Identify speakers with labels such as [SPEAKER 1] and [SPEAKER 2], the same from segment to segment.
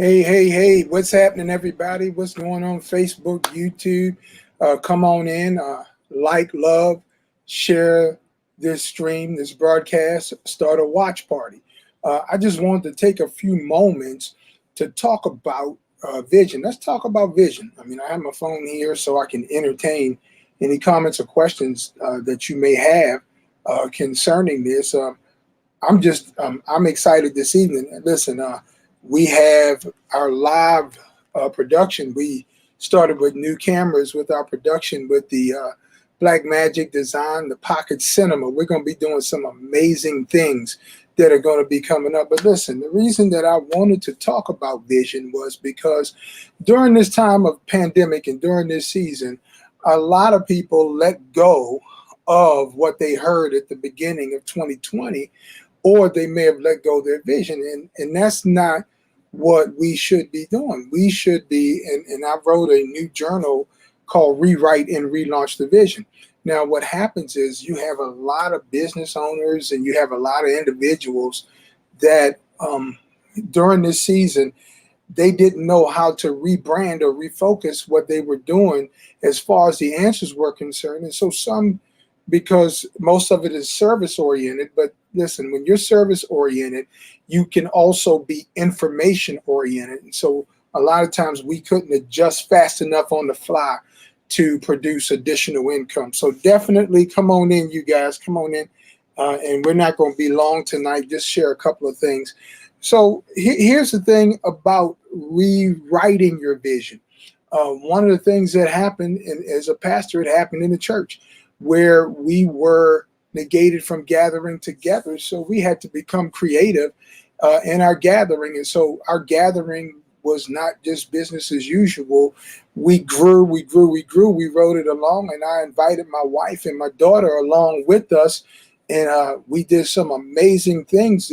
[SPEAKER 1] Hey, what's happening, everybody? What's going on Facebook, YouTube? Come on in, like, love, share this stream, this broadcast, start a watch party. I just wanted to take a few moments to talk about vision. Let's talk about vision. I mean, I have my phone here so I can entertain any comments or questions that you may have concerning this. I'm excited this evening. Listen, we have our live production. We started with new cameras with our production with the Black Magic Design, the Pocket Cinema. We're going to be doing some amazing things that are going to be coming up. But listen, the reason that I wanted to talk about vision was because during this time of pandemic and during this season, a lot of people let go of what they heard at the beginning of 2020, or they may have let go of their vision. And that's not what we should be doing. We should be, and I wrote a new journal called Rewrite and Relaunch the Vision. Now, what happens is you have a lot of business owners and you have a lot of individuals that during this season, they didn't know how to rebrand or refocus what they were doing as far as the answers were concerned. And so some, because most of it is service oriented, but listen, when you're service oriented, you can also be information oriented. And so a lot of times we couldn't adjust fast enough on the fly to produce additional income. So definitely come on in, you guys, come on in. And we're not going to be long tonight, just share a couple of things. So here's the thing about rewriting your vision. One of the things that happened, and as a pastor, it happened in the church where we were negated from gathering together. So we had to become creative in our gathering. And so our gathering was not just business as usual. We grew. We rode it along, and I invited my wife and my daughter along with us. And we did some amazing things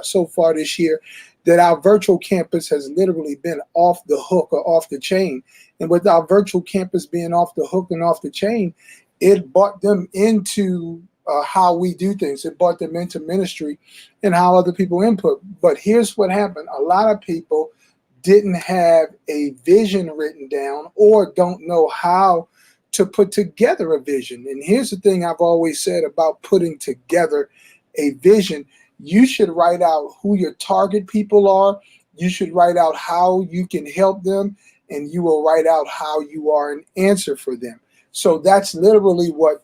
[SPEAKER 1] so far this year that our virtual campus has literally been off the hook or off the chain. And with our virtual campus being off the hook and off the chain, it brought them into how we do things. It brought them into ministry and how other people input. But here's what happened. A lot of people didn't have a vision written down or don't know how to put together a vision. And here's the thing I've always said about putting together a vision. You should write out who your target people are. You should write out how you can help them, and you will write out how you are an answer for them. So that's literally what,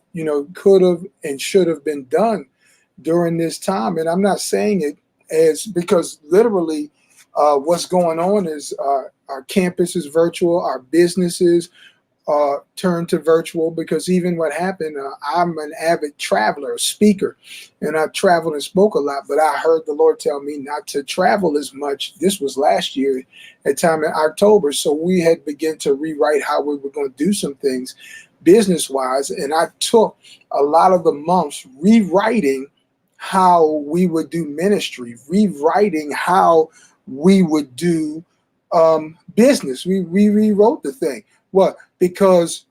[SPEAKER 1] could have and should have been done during this time. And I'm not saying it as because literally what's going on is our campus is virtual, our businesses turned to virtual, because even what happened, I'm an avid traveler, a speaker, and I traveled and spoke a lot, but I heard the Lord tell me not to travel as much. This was last year at time in October. So we had begun to rewrite how we were going to do some things business wise. And I took a lot of the months rewriting how we would do ministry, rewriting how we would do business. We rewrote the thing. What? Because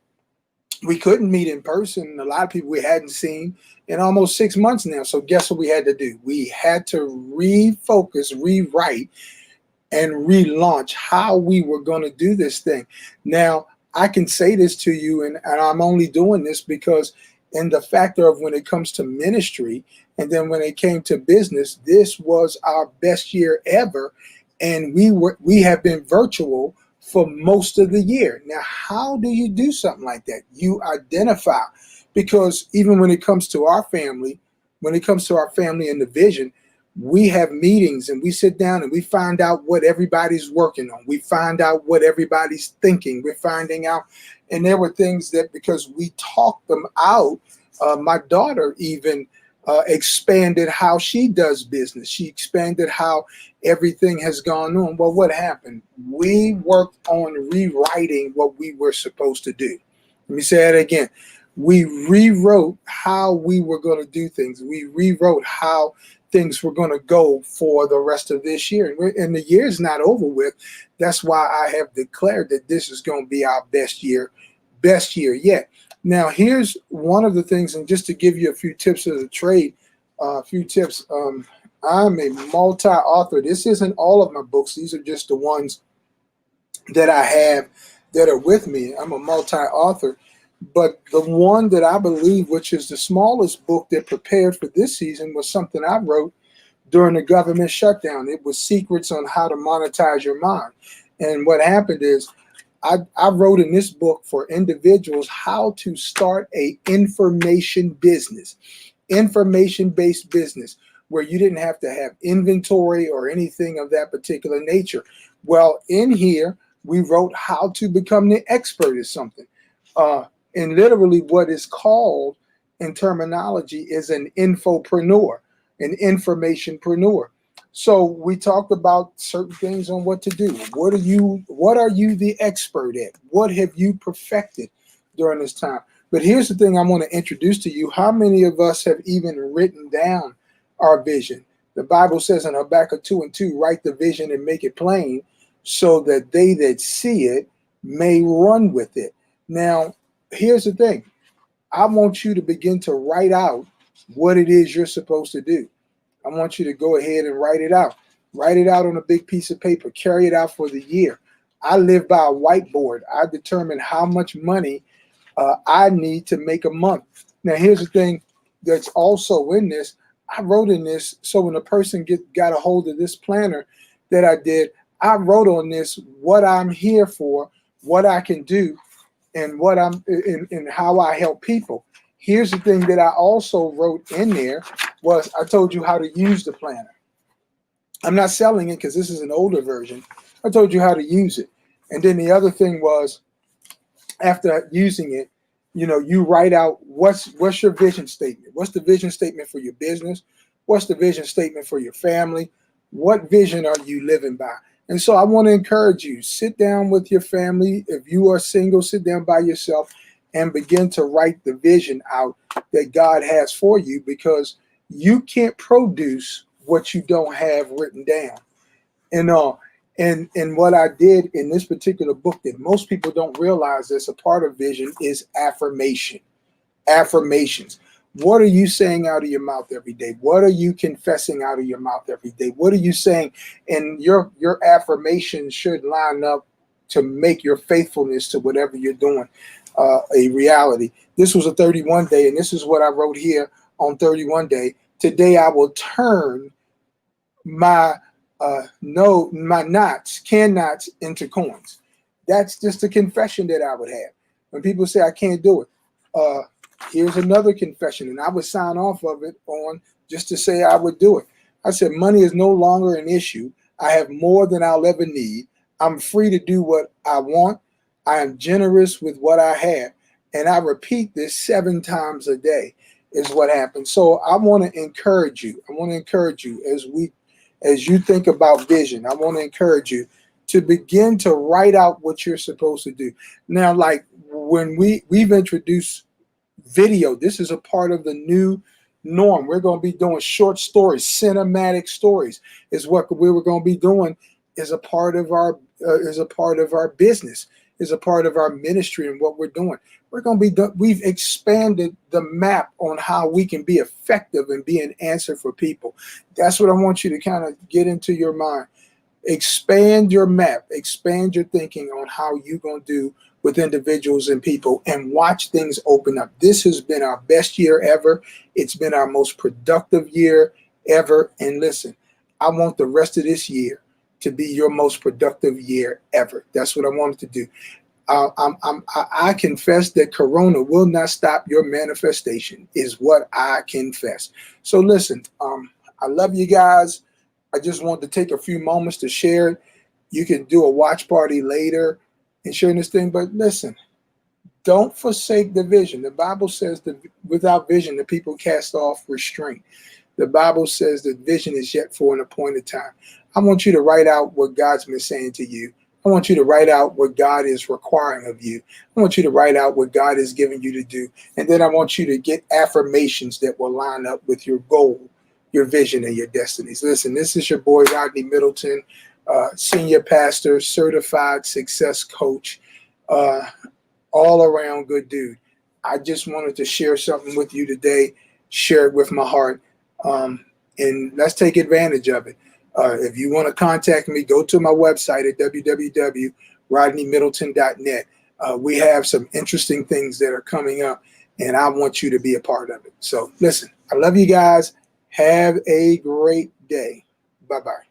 [SPEAKER 1] we couldn't meet in person. A lot of people we hadn't seen in almost 6 months now. So guess what we had to do? We had to refocus, rewrite, and relaunch how we were going to do this thing. Now, I can say this to you, and I'm only doing this because in the factor of when it comes to ministry, and then when it came to business, this was our best year ever. And we have been virtual for most of the year. Now, how do you do something like that? You identify, because even when it comes to our family and the vision, we have meetings and we sit down and we find out what everybody's working on. We find out what everybody's thinking. We're finding out. And there were things that, because we talked them out, my daughter even expanded how she does business. She expanded how everything has gone on. Well, what happened? We worked on rewriting what we were supposed to do. Let me say it again. We rewrote how we were going to do things. We rewrote how things were going to go for the rest of this year. And the year's not over with. That's why I have declared that this is going to be our best year yet. Now, here's one of the things, and just to give you a few tips of the trade, a few tips. I'm a multi-author. This isn't all of my books. These are just the ones that I have that are with me. I'm a multi-author. But the one that I believe, which is the smallest book that prepared for this season, was something I wrote during the government shutdown. It was Secrets on How to Monetize Your Mind. And what happened is I wrote in this book for individuals how to start a information business, information-based business, where you didn't have to have inventory or anything of that particular nature. Well, in here, we wrote how to become the expert at something. And literally what is called in terminology is an infopreneur, an informationpreneur. So we talked about certain things on what to do. What are you the expert at? What have you perfected during this time? But here's the thing I want to introduce to you. How many of us have even written down our vision? The Bible says in Habakkuk 2:2, write the vision and make it plain so that they that see it may run with it. Now, here's the thing. I want you to begin to write out what it is you're supposed to do. I want you to go ahead and write it out. Write it out on a big piece of paper. Carry it out for the year. I live by a whiteboard. I determine how much money I need to make a month. Now, here's the thing that's also in this. I wrote in this, so when a person got a hold of this planner that I did, I wrote on this what I'm here for, what I can do, and what I'm and how I help people. Here's the thing that I also wrote in there was I told you how to use the planner. I'm not selling it because this is an older version. I told you how to use it. And then the other thing was after using it, you write out what's your vision statement. What's the vision statement for your business? What's the vision statement for your family? What vision are you living by? And so I want to encourage you, sit down with your family. If you are single, sit down by yourself and begin to write the vision out that God has for you, because you can't produce what you don't have written down. And what I did in this particular book that most people don't realize that's a part of vision is affirmation. Affirmations. What are you saying out of your mouth every day? What are you confessing out of your mouth every day? What are you saying? And your affirmation should line up to make your faithfulness to whatever you're doing a reality. This was a 31 day, and this is what I wrote here on 31 day. Today I will turn my my knots, can knots, into coins. That's just a confession that I would have. When people say I can't do it, here's another confession, and I would sign off of it on just to say I would do it. I said, money is no longer an issue. I have more than I'll ever need. I'm free to do what I want. I am generous with what I have. And I repeat this 7 times a day is what happens. So I want to encourage you. I want to encourage you as you think about vision. I want to encourage you to begin to write out what you're supposed to do. Now, like when we've introduced video, this is a part of the new norm. We're going to be doing short stories, cinematic stories is what we were going to be doing. Is a part of our business, is a part of our ministry and what we're doing. We're going to be we've expanded the map on how we can be effective and be an answer for people. That's what I want you to kind of get into your mind. Expand your map, expand your thinking on how you're going to do with individuals and people, and watch things open up. This has been our best year ever. It's been our most productive year ever. And listen, I want the rest of this year to be your most productive year ever. That's what I wanted to do. I confess that Corona will not stop your manifestation, is what I confess. So listen, I love you guys. I just wanted to take a few moments to share it. You can do a watch party later and share this thing, but listen, don't forsake the vision. The Bible says that without vision, the people cast off restraint. The Bible says that vision is yet for an appointed time. I want you to write out what God's been saying to you. I want you to write out what God is requiring of you. I want you to write out what God is giving you to do. And then I want you to get affirmations that will line up with your goal, your vision, and your destinies. Listen, this is your boy, Rodney Middleton, senior pastor, certified success coach, all around good dude. I just wanted to share something with you today, share it with my heart. and let's take advantage of it. If you want to contact me, go to my website at www.rodneymiddleton.net. We have some interesting things that are coming up, and I want you to be a part of it. So listen, I love you guys. Have a great day. Bye-bye.